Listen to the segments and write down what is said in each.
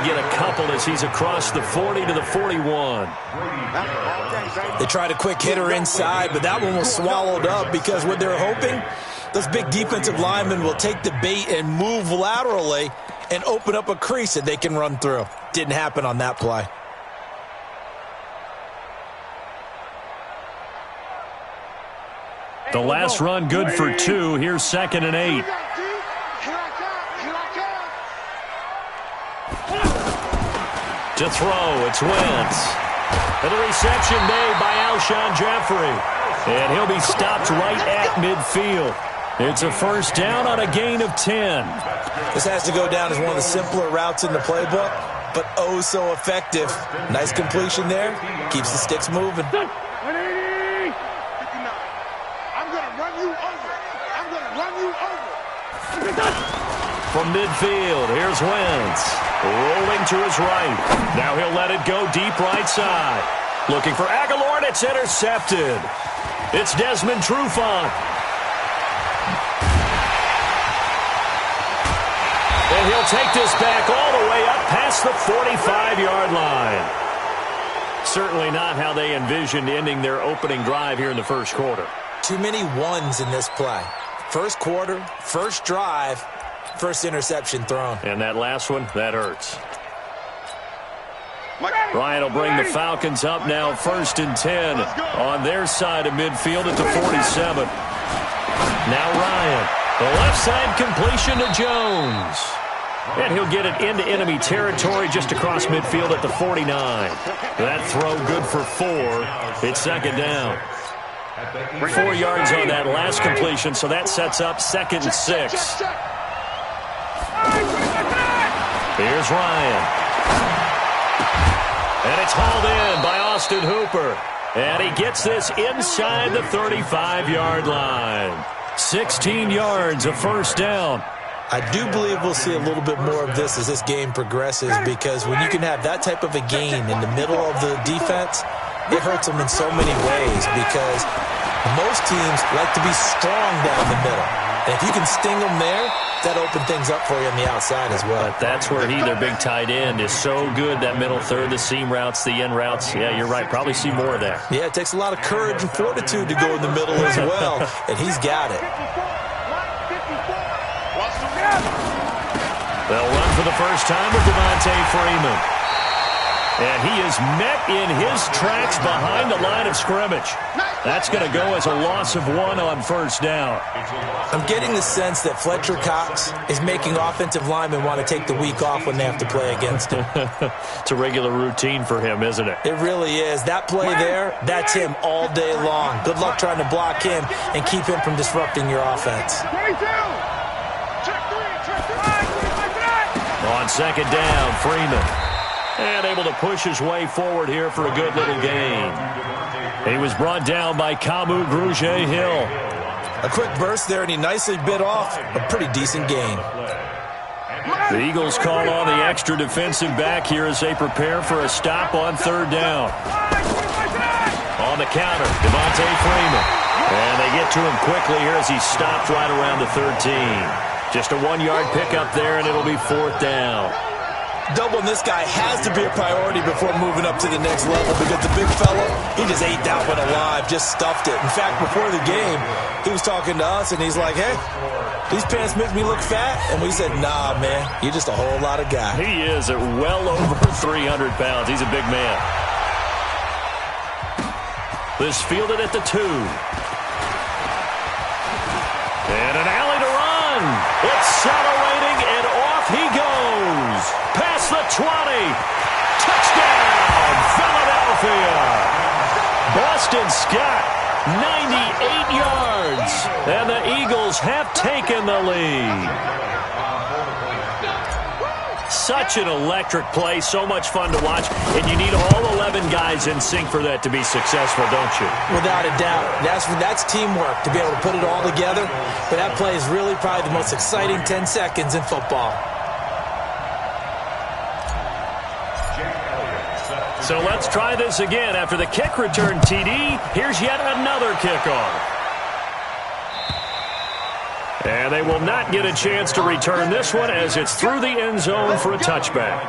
get a couple as he's across the 40 to the 41. They tried a quick hitter inside, but that one was swallowed up because what they're hoping, those big defensive linemen will take the bait and move laterally and open up a crease that they can run through. Didn't happen on that play. The last run good for 2. Here's 2nd and 8. To throw, it's Wentz. And the reception made by Alshon Jeffrey. And he'll be stopped right at midfield. It's a first down on a gain of 10. This has to go down as one of the simpler routes in the playbook, but oh so effective. Nice completion there. Keeps the sticks moving. From midfield, here's Wentz. Rolling to his right. Now he'll let it go deep right side. Looking for Aguilar, and it's intercepted. It's Desmond Trufant. And he'll take this back all the way up past the 45-yard line. Certainly not how they envisioned ending their opening drive here in the first quarter. Too many ones in this play. First quarter, first drive, first interception thrown. And that last one, that hurts. Ryan will bring the Falcons up now 1st and 10 on their side of midfield at the 47. Now Ryan, the left side completion to Jones. And he'll get it into enemy territory just across midfield at the 49. That throw good for 4. It's 2nd down. 4 yards on that last completion, so that sets up 2nd and 6. Here's Ryan. And it's hauled in by Austin Hooper. And he gets this inside the 35-yard line. 16 yards, a first down. I do believe we'll see a little bit more of this as this game progresses, because when you can have that type of a gain in the middle of the defense, it hurts them in so many ways, because most teams like to be strong down the middle. And if you can sting them there, that opens things up for you on the outside as well. But that's where their big tight end, is so good, that middle third, the seam routes, the end routes. Yeah, you're right. Probably see more of that. Yeah, it takes a lot of courage and fortitude to go in the middle as well, and he's got it. They'll run for the first time with Devontae Freeman. And he is met in his tracks behind the line of scrimmage. That's going to go as a loss of 1 on first down. I'm getting the sense that Fletcher Cox is making offensive linemen want to take the week off when they have to play against him. It's a regular routine for him, isn't it? It really is. That play there, that's him all day long. Good luck trying to block him and keep him from disrupting your offense. On 2nd down, Freeman. And able to push his way forward here for a good little gain. He was brought down by Kamu Grugier-Hill. A quick burst there, and he nicely bit off a pretty decent gain. The Eagles call on the extra defensive back here as they prepare for a stop on 3rd down. On the counter, Devontae Freeman. And they get to him quickly here as he stopped right around the 13. Just a 1-yard pickup there, and it'll be 4th down. Doubling this guy has to be a priority before moving up to the next level, because the big fella, he just ate that one alive, just stuffed it. In fact, before the game, he was talking to us, and he's like, hey, these pants make me look fat. And we said, nah, man, you're just a whole lot of guy. He is at well over 300 pounds. He's a big man. This fielded at the 2. And an alley to run. Accelerating, and off he goes. Past the 20. Touchdown, Philadelphia. Boston Scott, 98 yards. And the Eagles have taken the lead. Such an electric play, so much fun to watch, and you need all 11 guys in sync for that to be successful, don't you? Without a doubt. That's teamwork, to be able to put it all together. But that play is really probably the most exciting 10 seconds in football. So let's try this again. After the kick return TD, here's yet another kickoff. And they will not get a chance to return this one as it's through the end zone for a touchback.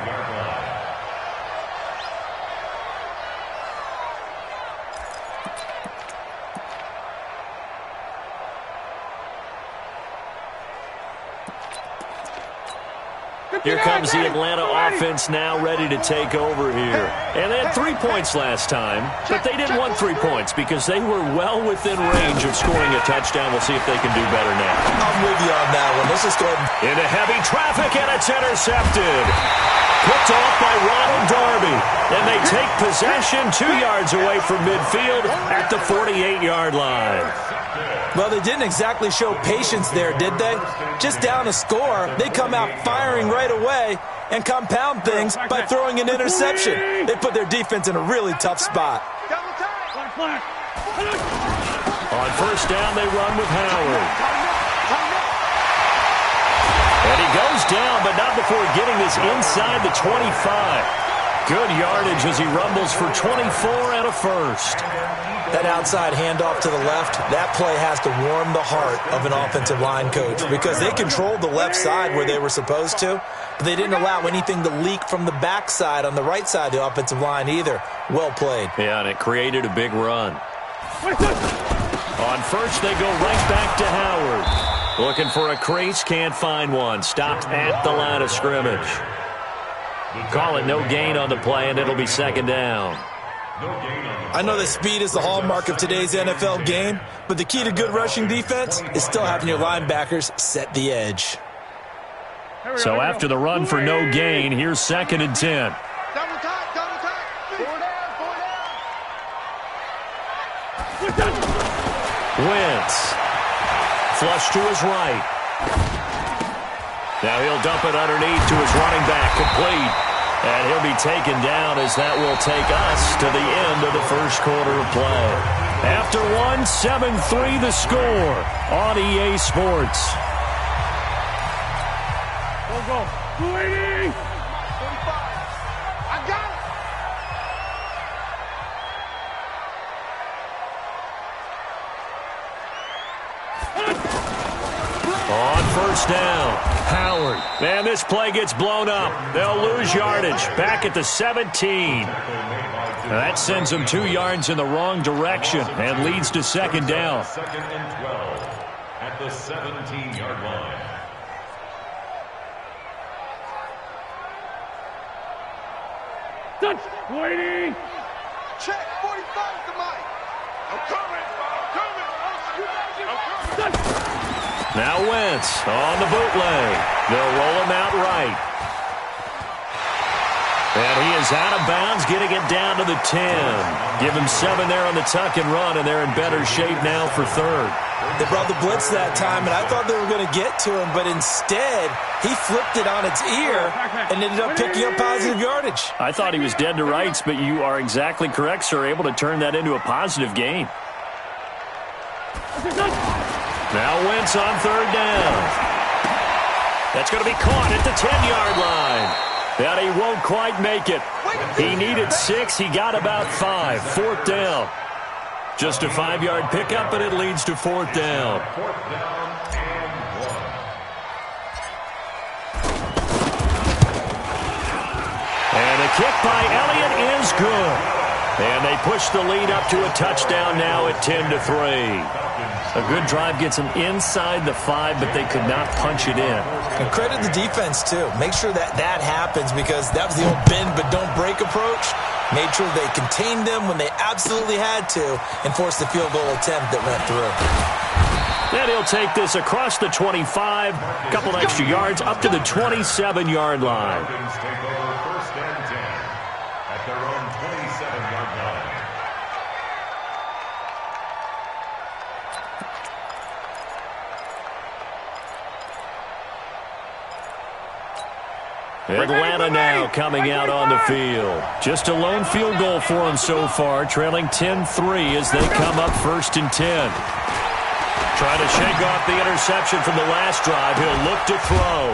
Here comes the Atlanta offense now ready to take over here. And they had 3 points last time, but they didn't want 3 points because they were well within range of scoring a touchdown. We'll see if they can do better now. I'm with you on that one. Let's just go ahead and... Into heavy traffic, and it's intercepted. Picked off by Ronald Darby. And they take possession 2 yards away from midfield at the 48-yard line. Well, they didn't exactly show patience there, did they? Just down a score, they come out firing right away and compound things by throwing an interception. They put their defense in a really tough spot. On first down, they run with Howard. And he goes down, but not before getting this inside the 25. Good yardage as he rumbles for 24 and a first. That outside handoff to the left, that play has to warm the heart of an offensive line coach because they controlled the left side where they were supposed to, but they didn't allow anything to leak from the backside on the right side of the offensive line either. Well played. Yeah, and it created a big run. On first, they go right back to Howard. Looking for a crease, can't find one. Stopped at the line of scrimmage. Call it no gain on the play, and it'll be second down. I know that speed is the hallmark of today's NFL game, but the key to good rushing defense is still having your linebackers set the edge. So after the run for no gain, here's second and 10. Double time. 4 down. Wentz. Flush to his right. Now he'll dump it underneath to his running back, complete. And he'll be taken down as that will take us to the end of the first quarter of play. After one, 7-3 the score on EA Sports. Go. 280. 45. I got it. On first down. Howard. Man, this play gets blown up. They'll lose yardage. Back at the 17. That sends them 2 yards in the wrong direction and leads to second down. Second and 12 at the 17-yard line. Touch. Waiting. Check. 45 to Mike. I'm coming. Now Wentz on the bootleg. They'll roll him out right. And he is out of bounds, getting it down to the 10. Give him 7 there on the tuck and run, and they're in better shape now for third. They brought the blitz that time, and I thought they were going to get to him, but instead he flipped it on its ear and ended up picking up positive yardage. I thought he was dead to rights, but you are exactly correct, sir, able to turn that into a positive gain. Now Wentz on third down. That's going to be caught at the 10-yard line. And he won't quite make it. He needed 6. He got about 5. Fourth down. Just a 5-yard pickup, but it leads to fourth down. Fourth down and 1. And a kick by Elliott is good. And they push the lead up to a touchdown now at 10-3. A good drive gets them inside the 5, but they could not punch it in. And credit the defense, too. Make sure that happens because that was the old bend but don't break approach. Made sure they contained them when they absolutely had to and forced the field goal attempt that went through. Then he'll take this across the 25, a couple extra yards up to the 27-yard line. Falcons take over first and 10 at their own 27-yard line. Atlanta now coming out on the field. Just a lone field goal for them so far, trailing 10-3 as they come up first and 10. Trying to shake off the interception from the last drive. He'll look to throw.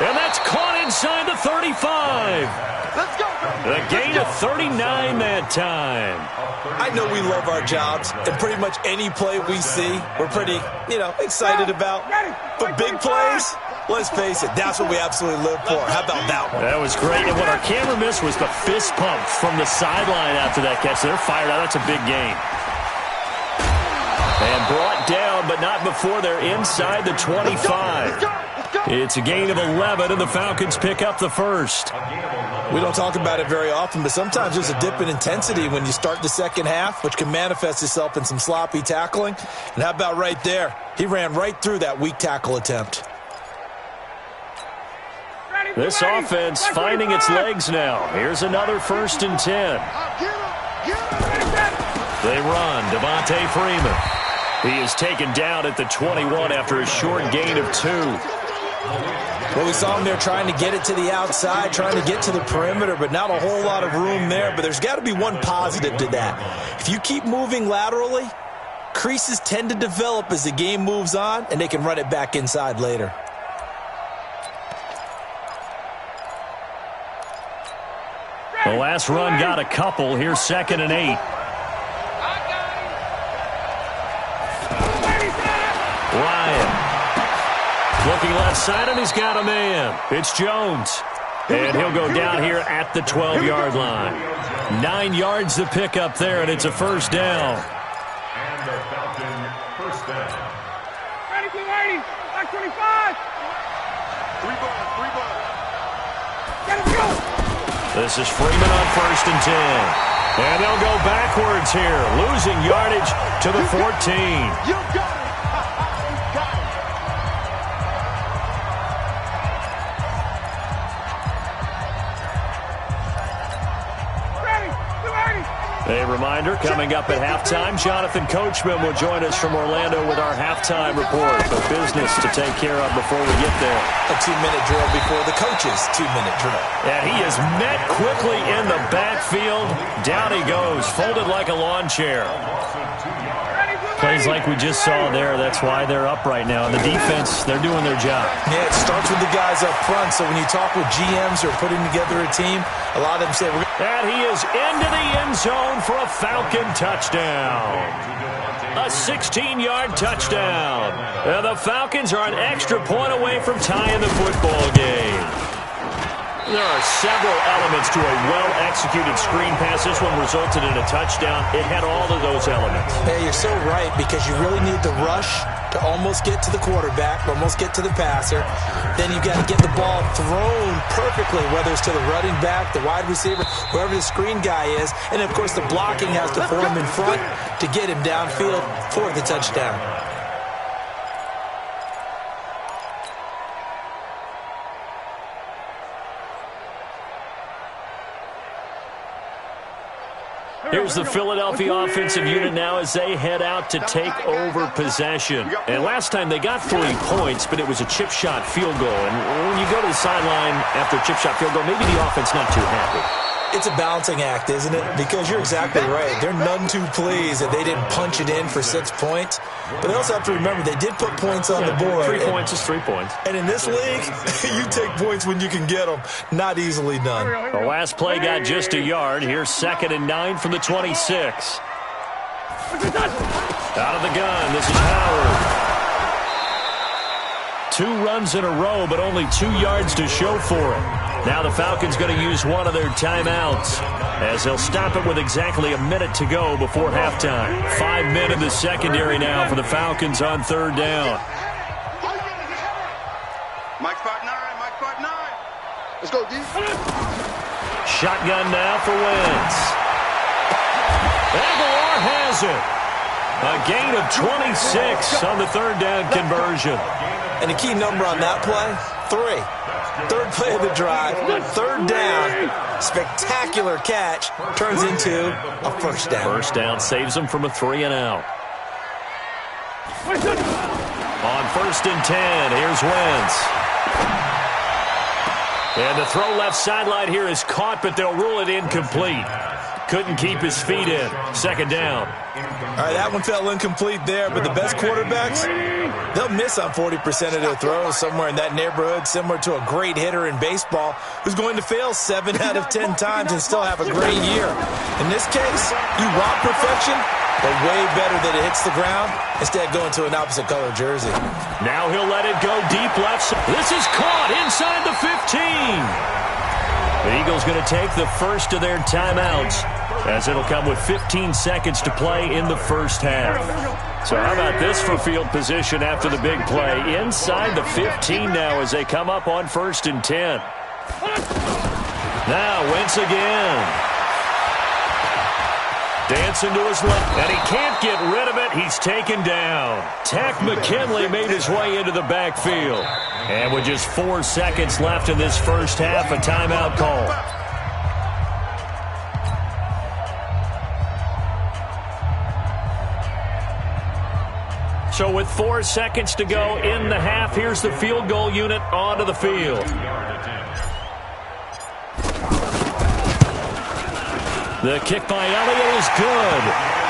And that's caught inside the 35. Let's go. A gain of 39 that time. I know we love our jobs, and pretty much any play we see, we're pretty, excited about. But big plays, let's face it, that's what we absolutely live for. How about that one? That was great. And what our camera missed was the fist pump from the sideline after that catch. They're fired out. That's a big gain. And brought down, but not before they're inside the 25. It's a gain of 11, and the Falcons pick up the first. We don't talk about it very often, but sometimes there's a dip in intensity when you start the second half, which can manifest itself in some sloppy tackling. And how about right there? He ran right through that weak tackle attempt. This offense finding its legs now. Here's another 1st and 10. They run. Devontae Freeman. He is taken down at the 21 after a short gain of 2. Well, we saw him there trying to get it to the outside, trying to get to the perimeter, but not a whole lot of room there. But there's got to be one positive to that. If you keep moving laterally, creases tend to develop as the game moves on, and they can run it back inside later. The last run got a couple. Here's 2nd and 8. Ryan. Looking left side, and he's got a man. It's Jones. And he'll go down here at the 12-yard line. 9 yards to pick up there, and it's a 1st down. And the Falcon first down. Ready, 280. Back 25. 3 balls. Get it, go. This is Freeman on 1st and 10. And they'll go backwards here, losing yardage to the 14. You got it. You got it. A reminder, coming up at halftime, Jonathan Coachman will join us from Orlando with our halftime report. But business to take care of before we get there. A 2-minute drill before the coach's 2-minute drill. And he is met quickly in the backfield. Down he goes, folded like a lawn chair. Plays like we just saw there. That's why they're up right now. And the defense, they're doing their job. Yeah, it starts with the guys up front. So when you talk with GMs who are putting together a team, a lot of them say, and he is into the end zone for a Falcon touchdown. A 16-yard touchdown. And the Falcons are an extra point away from tying the football game. There are several elements to a well-executed screen pass. This one resulted in a touchdown. It had all of those elements. Hey, you're so right, because you really need the rush to almost get to the quarterback, almost get to the passer. Then you've got to get the ball thrown perfectly, whether it's to the running back, the wide receiver, whoever the screen guy is. And, of course, the blocking has to form in front to get him downfield for the touchdown. Here's the Philadelphia offensive unit now as they head out to take over possession. And last time they got 3 points, but it was a chip shot field goal. And when you go to the sideline after a chip shot field goal, maybe the offense not too happy. It's a balancing act, isn't it? Because you're exactly right. They're none too pleased that they didn't punch it in for 6 points. But they also have to remember they did put points on the board. 3 points is 3 points. And in this league, you take points when you can get them. Not easily done. The last play got just a yard. Here's 2nd and 9 from the 26. Out of the gun, this is Howard. 2 runs in a row, but only 2 yards to show for it. Now the Falcons going to use one of their timeouts as they'll stop it with exactly a minute to go before halftime. 5 men in the secondary now for the Falcons on 3rd down. Mike 5'9", Mike 5'9". Let's go, D. Shotgun now for Wentz. Aguilar has it. A gain of 26 on the 3rd down conversion. And the key number on that play, 3. 3rd play of the drive, 3rd down, spectacular catch, turns into a 1st down. 1st down saves them from a 3 and out. On 1st and 10, here's Wentz. And the throw left sideline here is caught, but they'll rule it incomplete. Couldn't keep his feet in. 2nd down. All right, that one fell incomplete there, but the best quarterbacks, they'll miss on 40% of their throws, somewhere in that neighborhood, similar to a great hitter in baseball who's going to fail 7 out of 10 times and still have a great year. In this case, you want perfection, but way better that it hits the ground instead of going to an opposite color jersey. Now he'll let it go deep left. This is caught inside the 15. He Eagles going to take the first of their timeouts, as it'll come with 15 seconds to play in the first half. So how about this for field position after the big play? Inside the 15 now as they come up on 1st and 10. Now Wentz again. Dancing to his left, and he can't get rid of it. He's taken down. Tack McKinley made his way into the backfield. And with just 4 seconds left in this first half, a timeout call. So with 4 seconds to go in the half, here's the field goal unit onto the field. The kick by Elliott is good.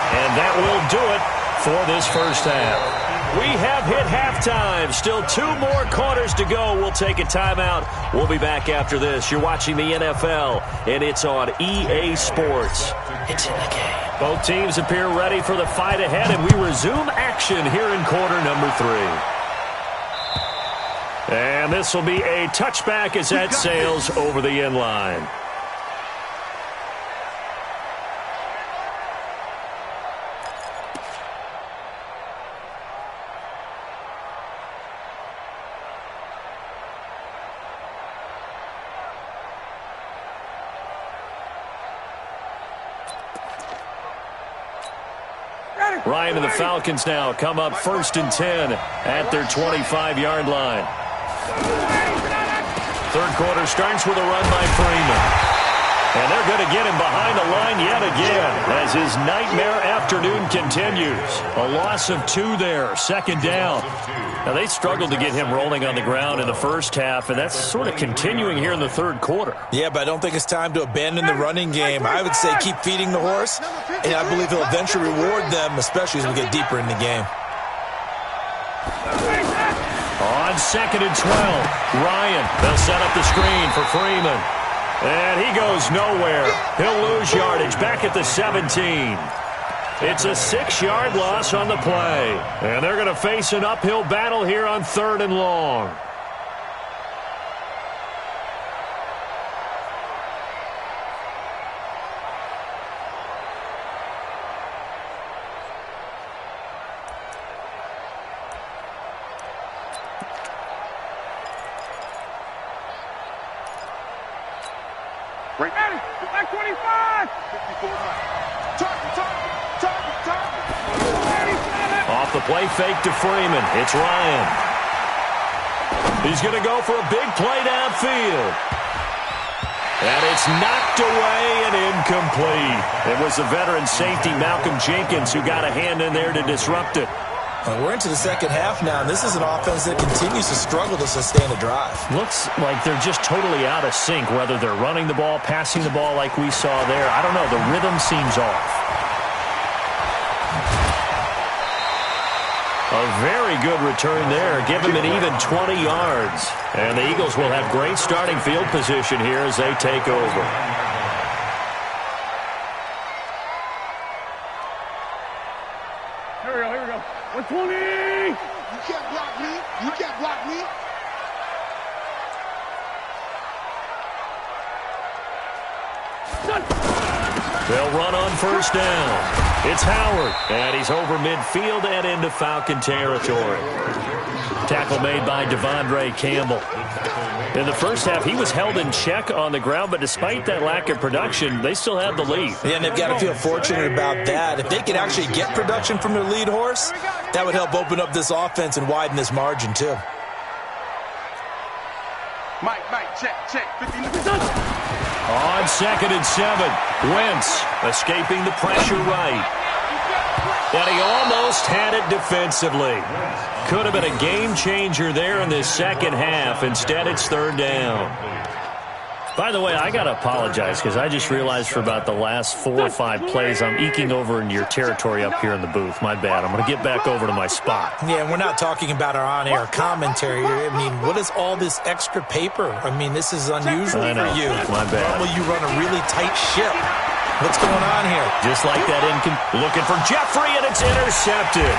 And that will do it for this first half. We have hit halftime. Still 2 more quarters to go. We'll take a timeout. We'll be back after this. You're watching the NFL, and it's on EA Sports. It's in the game. Both teams appear ready for the fight ahead, and we resume action here in quarter number 3. And this will be a touchback as that sails over the end line. Ryan and the Falcons now come up 1st and 10 at their 25-yard line. Third quarter starts with a run by Freeman. And they're going to get him behind the line yet again as his nightmare afternoon continues. A loss of 2 there, 2nd down. Now, they struggled to get him rolling on the ground in the first half, and that's sort of continuing here in the third quarter. Yeah, but I don't think it's time to abandon the running game. I would say keep feeding the horse, and I believe he'll eventually reward them, especially as we get deeper in the game. On 2nd and 12, Ryan, they'll set up the screen for Freeman. And he goes nowhere. He'll lose yardage back at the 17. It's a 6-yard loss on the play. And they're going to face an uphill battle here on 3rd and long. Back 25. 54. Off the play fake to Freeman. It's Ryan. He's going to go for a big play downfield. And it's knocked away and incomplete. It was the veteran safety Malcolm Jenkins who got a hand in there to disrupt it. We're into the second half now, and this is an offense that continues to struggle to sustain a drive. Looks like they're just totally out of sync, whether they're running the ball, passing the ball like we saw there. I don't know. The rhythm seems off. A very good return there. Give him an even 20 yards. And the Eagles will have great starting field position here as they take over. Here we go. 120! You can't block me. You can't block me. They'll run on 1st down. It's Howard, and he's over midfield and into Falcon territory. Tackle made by Devondre Campbell. In the first half, he was held in check on the ground, but despite that lack of production, they still have the lead. Yeah, and they've got to feel fortunate about that. If they could actually get production from their lead horse, that would help open up this offense and widen this margin, too. Mike, check. 50. On 2nd and 7, Wentz escaping the pressure right. And he almost had it defensively. Could have been a game changer there in this second half. Instead, it's 3rd down. By the way, I got to apologize because I just realized for about the last 4 or 5 plays I'm eking over into your territory up here in the booth. My bad. I'm going to get back over to my spot. Yeah, we're not talking about our on-air commentary here. I mean, what is all this extra paper? I mean, this is unusual I know. for you. My bad. Normally you run a really tight ship. What's going on here? Just like that, looking for Jeffrey, and it's intercepted.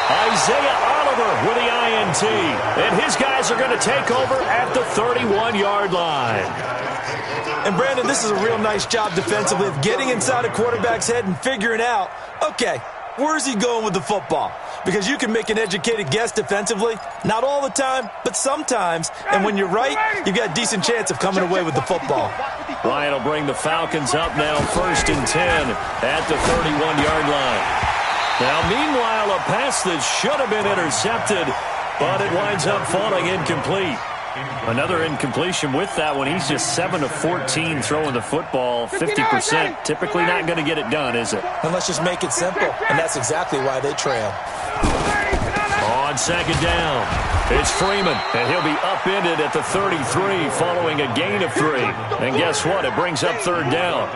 Isaiah Oliver with the INT. And his guys are going to take over at the 31-yard line. And, Brandon, this is a real nice job defensively of getting inside a quarterback's head and figuring out, okay, where's he going with the football? Because you can make an educated guess defensively, not all the time, but sometimes. And when you're right, you've got a decent chance of coming away with the football. Ryan will bring the Falcons up now 1st and 10 at the 31-yard line. Now, meanwhile, a pass that should have been intercepted, but it winds up falling incomplete. Another incompletion with that one. He's just 7 of 14 throwing the football. 50%. Typically not going to get it done, is it? And let's just make it simple. And that's exactly why they trail. On 2nd down, it's Freeman, and he'll be upended at the 33 following a gain of 3. And guess what? It brings up 3rd down.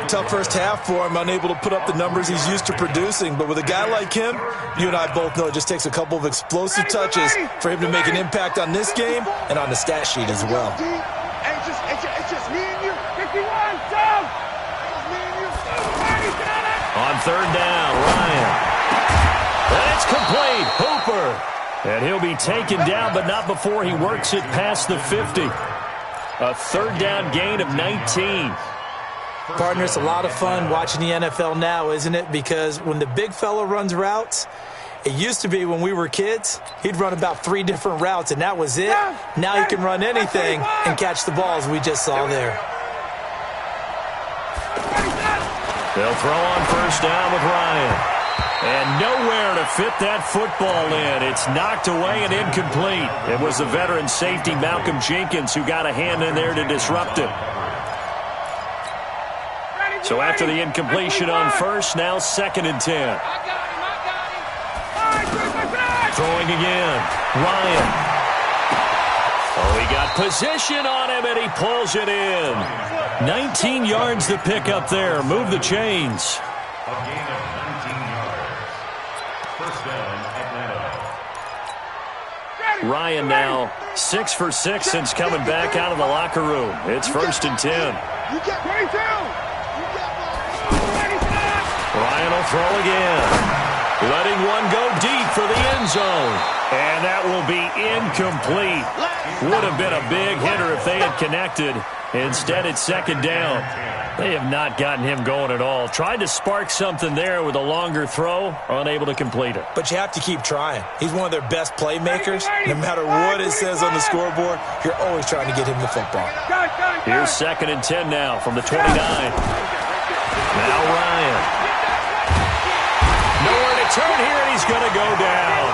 Tough first half for him, unable to put up the numbers he's used to producing. But with a guy like him, you and I both know it just takes a couple of explosive touches for him to make an impact on this game and on the stat sheet as well. It's just me and you. 51, Tom. On 3rd down, Ryan. And it's complete. Hooper. And he'll be taken down, but not before he works it past the 50. A 3rd down gain of 19. Partner, it's a lot of fun watching the NFL now, isn't it? Because when the big fella runs routes, it used to be when we were kids, he'd run about 3 different routes, and that was it. Now he can run anything and catch the balls we just saw there. They'll throw on 1st down with Ryan. And nowhere to fit that football in. It's knocked away and incomplete. It was the veteran safety Malcolm Jenkins who got a hand in there to disrupt it. So after the incompletion on 1st, now 2nd and 10. Throwing again. Ryan. Oh, he got position on him, and he pulls it in. 19 yards to pick up there. Move the chains. A gain of 19 yards. 1st down, Atlanta. Ryan now 6 for 6 since coming back out of the locker room. It's 1st and 10. You get 22. Ryan will throw again. Letting one go deep for the end zone. And that will be incomplete. Would have been a big hitter if they had connected. Instead, it's 2nd down. They have not gotten him going at all. Tried to spark something there with a longer throw. Unable to complete it. But you have to keep trying. He's one of their best playmakers. No matter what it says on the scoreboard, you're always trying to get him the football. Here's 2nd and 10 now from the 29. Now Ryan. Nowhere to turn here, and he's going to go down.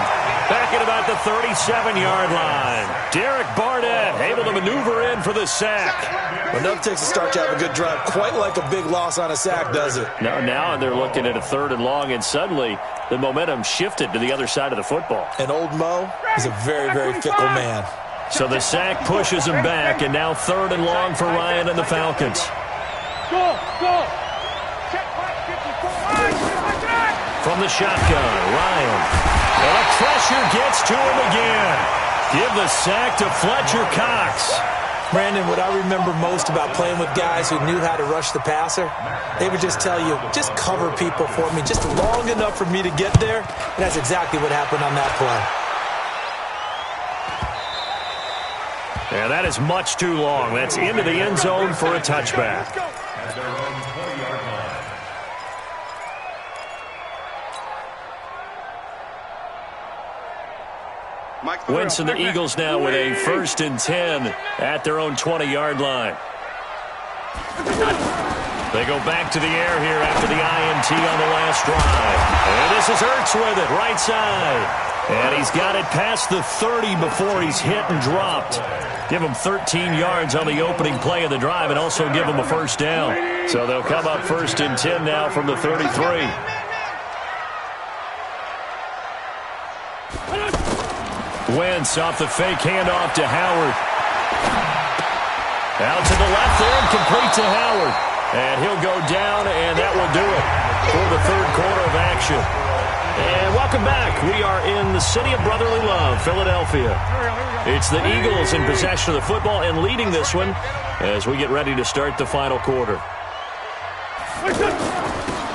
Back at about the 37-yard line. Derek Barnett able to maneuver in for the sack. Enough takes a start to have a good drive. Quite like a big loss on a sack, does it? Now they're looking at a 3rd and long, and suddenly the momentum shifted to the other side of the football. And old Mo is a very, very fickle man. So the sack pushes him back, and now 3rd and long for Ryan and the Falcons. Go. From the shotgun, Ryan. And the pressure gets to him again. Give the sack to Fletcher Cox. Brandon, what I remember most about playing with guys who knew how to rush the passer, they would just tell you, just cover people for me, just long enough for me to get there. And that's exactly what happened on that play. And that is much too long. That's into the end zone for a touchback. At their own 20-yard line. Wentz and the Eagles now with a 1st and 10 at their own 20-yard line. They go back to the air here after the INT on the last drive. And this is Ertz with it, right side. And he's got it past the 30 before he's hit and dropped. Give him 13 yards on the opening play of the drive and also give him a 1st down. So they'll come up 1st and 10 now from the 33. Wentz off the fake handoff to Howard. Out to the left there and complete to Howard. And he'll go down, and that will do it for the 3rd quarter of action. And welcome back. We are in the city of brotherly love, Philadelphia. It's the Eagles in possession of the football and leading this one as we get ready to start the final quarter.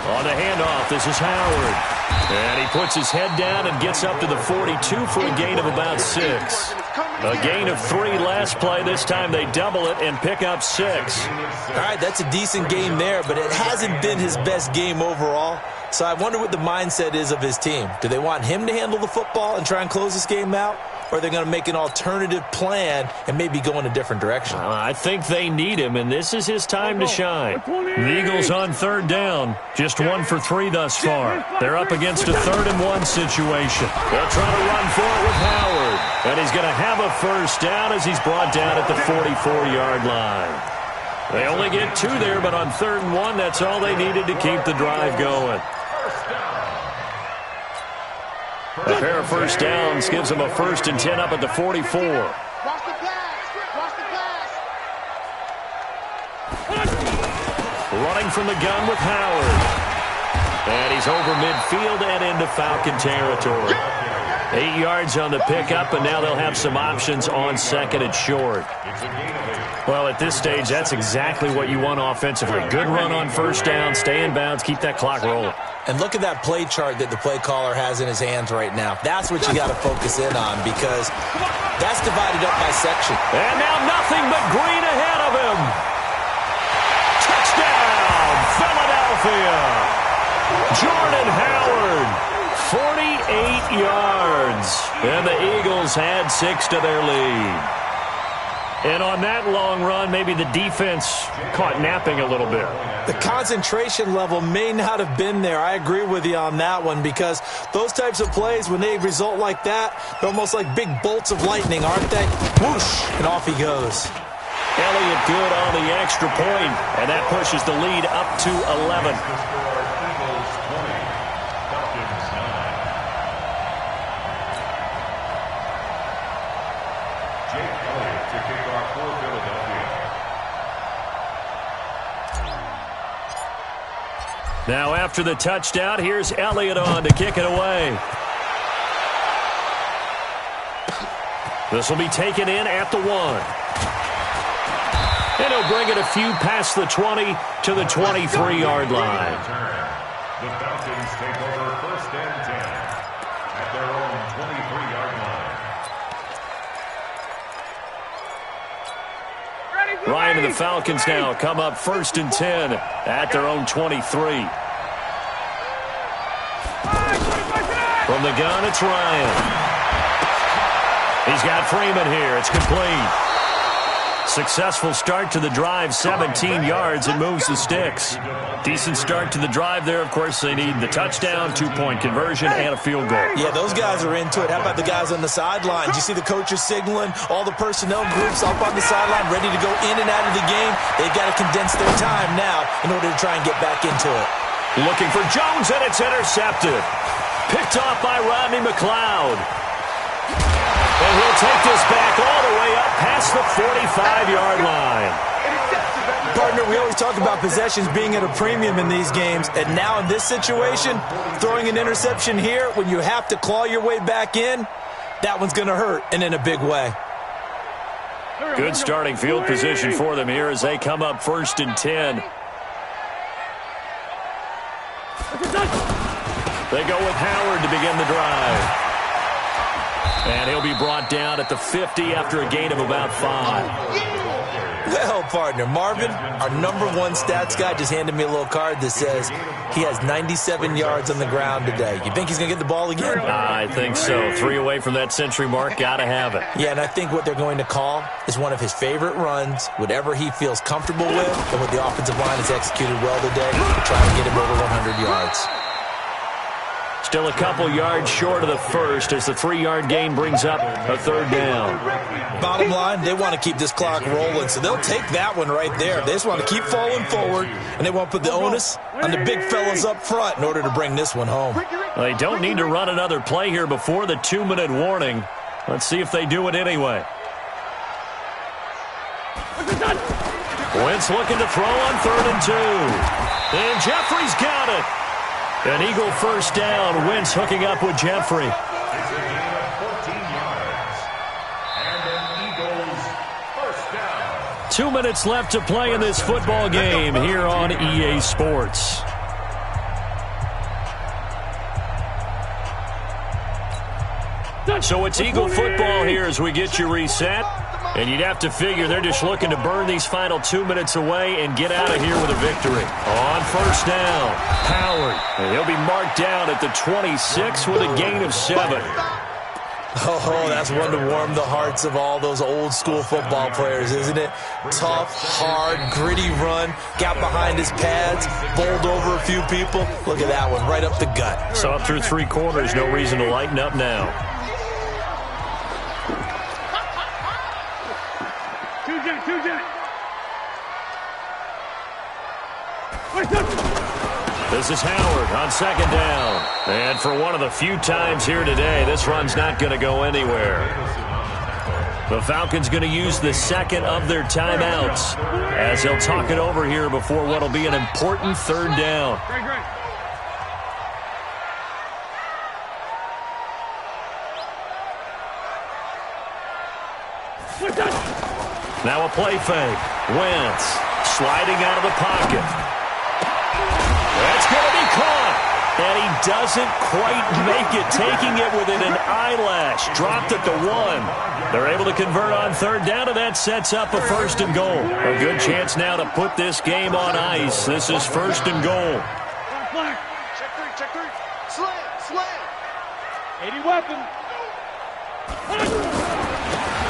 On the handoff, this is Howard. And he puts his head down and gets up to the 42 for a gain of about 6. A gain of 3 last play. This time they double it and pick up 6. All right, that's a decent game there, but it hasn't been his best game overall. So I wonder what the mindset is of his team. Do they want him to handle the football and try and close this game out? Or are they going to make an alternative plan and maybe go in a different direction? I think they need him, and this is his time to shine. The Eagles on 3rd down. Just 1 for 3 thus far. They're up against a 3rd and 1 situation. They'll try to run for it with Howard. And he's going to have a first down as he's brought down at the 44-yard line. They only get 2 there, but on 3rd and 1, that's all they needed to keep the drive going. A pair of first downs gives them a 1st and 10 up at the 44. Watch the pass. Watch the pass. Running from the gun with Howard. And he's over midfield and into Falcon territory. 8 yards on the pickup, and now they'll have some options on 2nd and short. Well, at this stage, that's exactly what you want offensively. Good run on first down, stay in bounds, keep that clock rolling. And look at that play chart that the play caller has in his hands right now. That's what you got to focus in on because that's divided up by section. And now nothing but green ahead of him. Touchdown, Philadelphia. Jordan Howard, 48 yards. And the Eagles add 6 to their lead. And on that long run, maybe the defense caught napping a little bit. The concentration level may not have been there. I agree with you on that one because those types of plays, when they result like that, they're almost like big bolts of lightning, aren't they? Whoosh, and off he goes. Elliott good on the extra point, and that pushes the lead up to 11. Now after the touchdown, here's Elliott on to kick it away. This will be taken in at the 1. And he'll bring it a few past the 20 to the 23-yard line. The Falcons take over 1st and 10 at their own 23-yard line. Ryan and the Falcons now come up 1st and 10 at their own 23. From the gun, it's Ryan. He's got Freeman here. It's complete. Successful start to the drive, 17 yards, and moves the sticks. Decent start to the drive there. Of course, they need the touchdown, 2-point conversion, and a field goal. Yeah, those guys are into it. How about the guys on the sideline? Did you see the coaches signaling? All the personnel groups up on the sideline ready to go in and out of the game. They've got to condense their time now in order to try and get back into it. Looking for Jones, and it's intercepted. Picked off by Rodney McLeod. And he'll take this back all the way up past the 45-yard line. Partner, we always talk about possessions being at a premium in these games, and now in this situation, throwing an interception here when you have to claw your way back in, that one's going to hurt, and in a big way. Good starting field position for them here as they come up 1st and 10. They go with Howard to begin the drive. And he'll be brought down at the 50 after a gain of about 5. Well, partner, Marvin, our #1 stats guy, just handed me a little card that says he has 97 yards on the ground today. You think he's going to get the ball again? I think so. 3 away from that century mark. Got to have it. Yeah, and I think what they're going to call is one of his favorite runs, whatever he feels comfortable with, and what the offensive line has executed well today, to try to get him over 100 yards. Still a couple yards short of the first as the 3-yard gain brings up a 3rd down. Bottom line, they want to keep this clock rolling, so they'll take that one right there. They just want to keep falling forward, and they want to put the onus on the big fellas up front in order to bring this one home. Well, they don't need to run another play here before the 2-minute warning. Let's see if they do it anyway. Wentz looking to throw on 3rd and 2. And Jeffrey's got it. An Eagle first down. Wentz hooking up with Jeffrey. It's a gain of 14 yards. And an Eagles first down. 2 minutes left to play in this football game here on EA Sports. So it's Eagle football here as we get you reset. And you'd have to figure they're just looking to burn these final 2 minutes away and get out of here with a victory. On first down, Howard. And he'll be marked down at the 26 with a gain of 7. Oh, that's one to warm the hearts of all those old school football players, isn't it? Tough, hard, gritty run, got behind his pads, bowled over a few people. Look at that one, right up the gut. Saw it through 3 quarters, no reason to lighten up now. This is Howard on second down. And for one of the few times here today, this run's not going to go anywhere. The Falcons going to use the second of their timeouts as they'll talk it over here before what will be an important third down. Now a play fake. Wentz sliding out of the pocket. That's going to be caught. And he doesn't quite make it, taking it within an eyelash. Dropped at the 1. They're able to convert on third down, and that sets up a first and goal. A good chance now to put this game on ice. This is first and goal. Check 3. Slam. 80 weapon.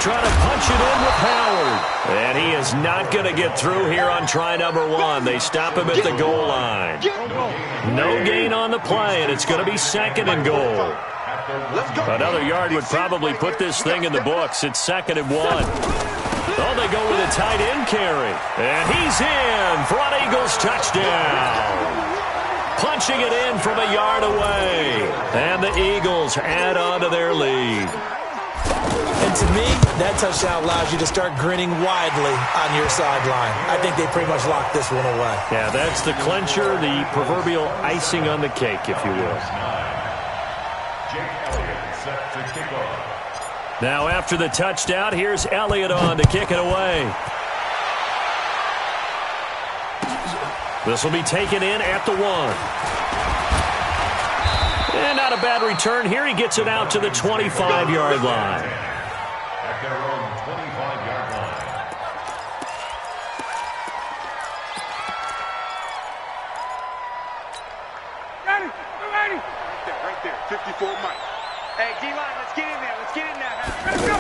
Trying to punch it in with Howard. And he is not going to get through here on try number 1. They stop him at the goal line. No gain on the play, and it's going to be second and goal. Another yard would probably put this thing in the books. It's second and 1. Oh, they go with a tight end carry. And he's in for an Eagles touchdown. Punching it in from a yard away. And the Eagles add on to their lead. And to me, that touchdown allows you to start grinning widely on your sideline. I think they pretty much locked this one away. Yeah, that's the clincher, the proverbial icing on the cake, if you will. Now after the touchdown, here's Elliott on to kick it away. This will be taken in at the 1. And not a bad return here. He gets it out to the 25-yard line. At their own 25-yard line. Ready. Right there. 54 Mike. Hey, D-line, let's get in there. Let's get in there. Let's go.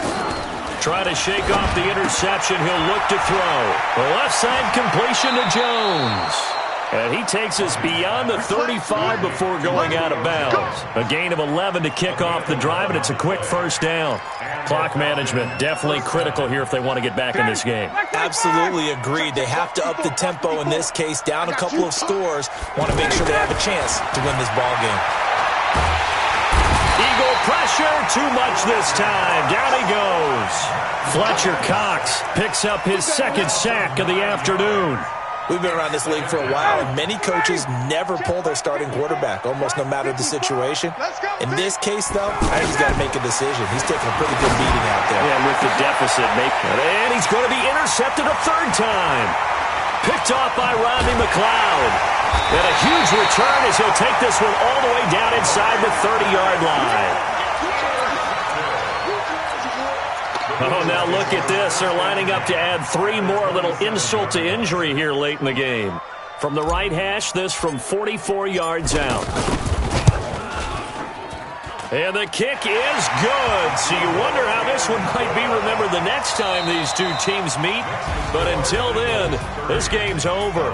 Trying to shake off the interception. He'll look to throw. The left side completion to Jones. And he takes us beyond the 35 before going out of bounds. A gain of 11 to kick off the drive, and it's a quick first down. Clock management definitely critical here if they want to get back in this game. Absolutely agreed. They have to up the tempo in this case, down a couple of scores. Want to make sure they have a chance to win this ball game. Eagle pressure, too much this time. Down he goes. Fletcher Cox picks up his second sack of the afternoon. We've been around this league for a while, and many coaches never pull their starting quarterback, almost no matter the situation. In this case, though, I think he's got to make a decision. He's taking a pretty good beating out there. Yeah, with the deficit. And he's going to be intercepted a third time. Picked off by Rodney McLeod. And a huge return as he'll take this one all the way down inside the 30-yard line. Oh, now look at this. They're lining up to add 3 more. A little insult to injury here late in the game. From the right hash, this from 44 yards out. And the kick is good. So you wonder how this one might be remembered the next time these two teams meet. But until then, this game's over.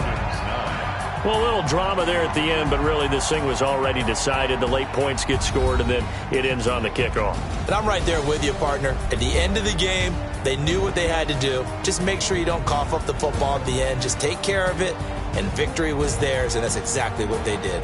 Well, a little drama there at the end, but really this thing was already decided. The late points get scored, and then it ends on the kickoff. And I'm right there with you, partner. At the end of the game, they knew what they had to do. Just make sure you don't cough up the football at the end. Just take care of it, and victory was theirs, and that's exactly what they did.